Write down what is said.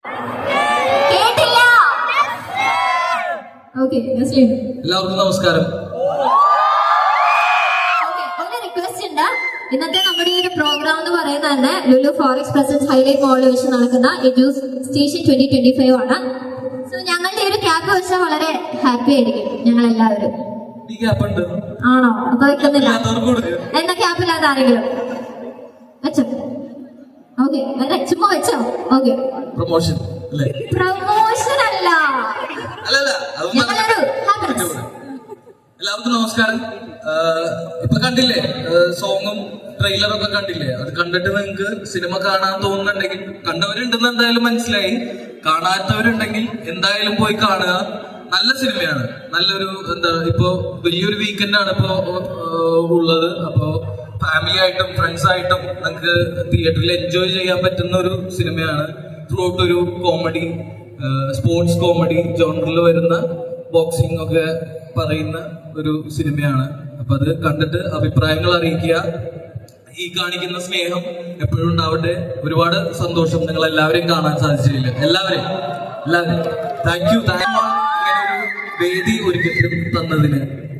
കേട്ടില്ല. ഓക്കെ, എല്ലാവർക്കും നമസ്കാരം. ഒരു റിക്വസ്റ്റ് ഉണ്ട്. ഇന്നത്തെ നമ്മുടെ ഈ ഒരു പ്രോഗ്രാം എന്ന് പറയുന്നത് തന്നെ ലുലു ഫോറക്സ് പ്രസൻസ് ഹൈലൈറ്റ് മോളിൽ വെച്ച് നടക്കുന്ന എഡ്യൂസ് സ്റ്റേഷൻ 2025 ആണ്. സോ ഞങ്ങളുടെ ഒരു ക്യാപ്പ് വെച്ചാൽ വളരെ ഹാപ്പി ആയിരിക്കും ഞങ്ങൾ എല്ലാവരും. ആണോ? അപ്പൊ വെക്കുന്നില്ല. എന്താ ക്യാപ്പില്ലാത്ത ആരെങ്കിലും വെച്ചോ? ഓക്കെ, അല്ല ചുമ്മാ വെച്ചോ? ഓക്കെ, പ്രൊമോഷൻ അല്ല, ഞങ്ങളൊരു ഹാപ്പിനെസ്. എല്ലാവർക്കും നമസ്കാരം. ഇപ്പൊ കണ്ടില്ലേ സോങ്ങും ട്രെയിലറൊക്കെ കണ്ടില്ലേ? അത് കണ്ടിട്ട് നിങ്ങൾക്ക് സിനിമ കാണാൻ തോന്നുന്നുണ്ടെങ്കിൽ, കണ്ടവരുണ്ടെന്ന് എന്തായാലും മനസ്സിലായി, കാണാത്തവരുണ്ടെങ്കിൽ എന്തായാലും പോയി കാണുക. നല്ല സിനിമയാണ്. നല്ലൊരു ഇപ്പൊ വലിയൊരു വീക്കെൻഡാണ് ഇപ്പോ ഉള്ളത്. അപ്പോ ഫാമിലി ആയിട്ടും ഫ്രണ്ട്സ് ആയിട്ടും നമുക്ക് തിയേറ്ററിൽ എൻജോയ് ചെയ്യാൻ പറ്റുന്ന ഒരു സിനിമയാണ്. ത്രൂ ഔട്ട് ഒരു കോമഡി, സ്പോർട്സ് കോമഡി ജോണറിൽ വരുന്ന, ബോക്സിംഗ് ഒക്കെ പറയുന്ന ഒരു സിനിമയാണ്. അപ്പൊ അത് കണ്ടിട്ട് അഭിപ്രായങ്ങൾ അറിയിക്കുക. ഈ കാണിക്കുന്ന സ്നേഹം എപ്പോഴും ഉണ്ടാവട്ടെ. ഒരുപാട് സന്തോഷം നിങ്ങൾ എല്ലാവരെയും കാണാൻ സാധിച്ചില്ല. എല്ലാവരെയും താങ്ക് യു. ഇങ്ങനെ ഒരു വേദി ഒരുക്കി തന്നതിന്